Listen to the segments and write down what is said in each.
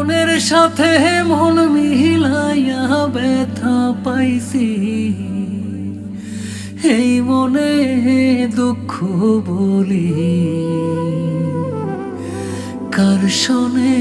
মনের সাথে মন মিলাইয়া ব্যথা পাইছি, এই মনে দুঃখ বলি কার শোনে।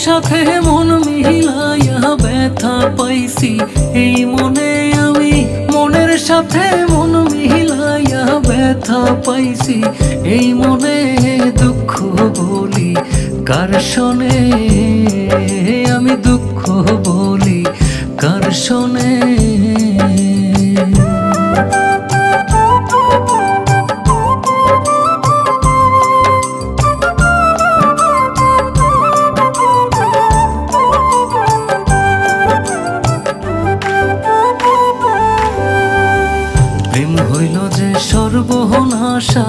সাথে মন মিলাইয়া ব্যথা পাইছি, এই মনে আমি মনের সাথে মন মিলাইয়া ব্যথা পাইছি, এই মনে দুঃখ বলি কার শোনে, আমি দুঃখ বলি কার শোনে। প্রেম হইল যে সর্বনাশা,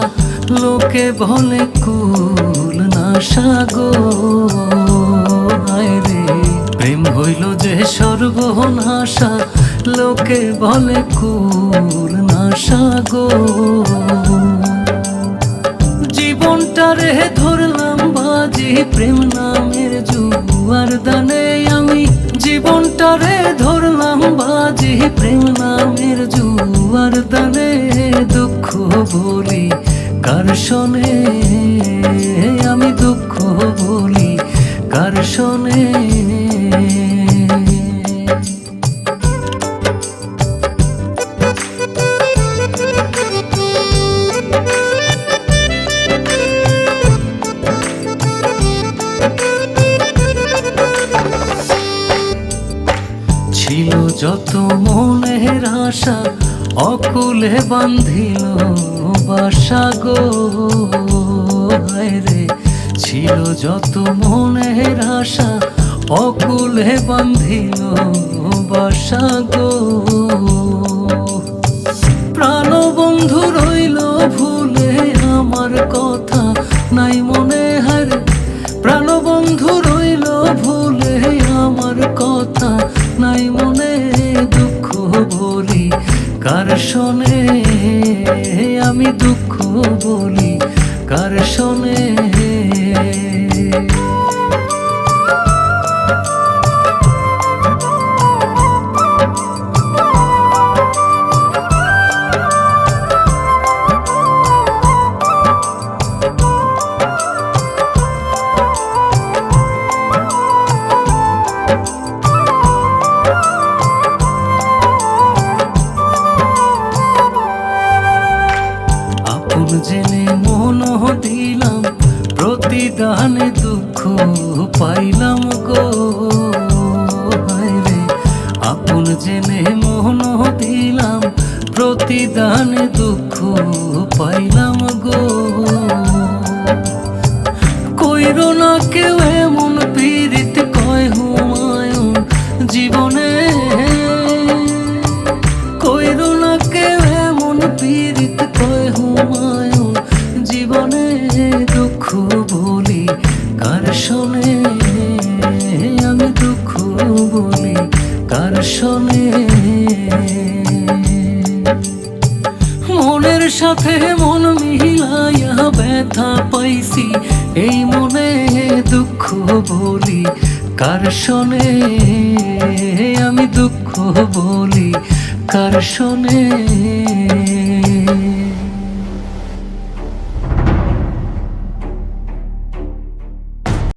লোকে বলে কুল নাশা গো, হায় রে। প্রেম হইল যে সর্বনাশা, লোকে বলে কুল নাশা গো। জীবনটারে ধরলাম বাজি প্রেম নামের জুয়ার দানে, আমি জীবনটারে ধরলাম বাজি প্রেম নামের জুয়ার দানে, দুঃখ বলি কার শোনে, আমি দুঃখ বলি কার শোনে। ছিল যত মনের আশা, অকুলে বান্ধিল বাসা গো, হায় রে। ছিল যত মনের আশা, অকুলে বান্ধিল বাসা গো। প্রাণবন্ধু রইল ভুলে আমার কথা নাই মনে, হায় রে। প্রাণবন্ধু রইল ভুলে আমার কথা নাই মনে, দুঃখ বলি কার শোনে, আমি দুঃখ বলি কার শোনে। জেনে মন দিলাম প্রতিদানে দুঃখ পাইলাম গো, হায় রে। আপন জেনে মন দিলাম প্রতিদানে দুঃখ পাইলাম গো। কইরো না কেউ এমন পীড়িত কয় হুমায়ুন জীবনে, কইরো না কেউ এমন পীড়িত কয় হুমায়ুন জীবনে, দুঃখ বলি কার শোনে, আমি দুঃখ বলি কার শোনে। মনের সাথে মন মিলাইয়া ব্যথা পাইছি, এই মনে দুঃখ বলি কার শোনে, আমি দুঃখ বলি কার শোনে।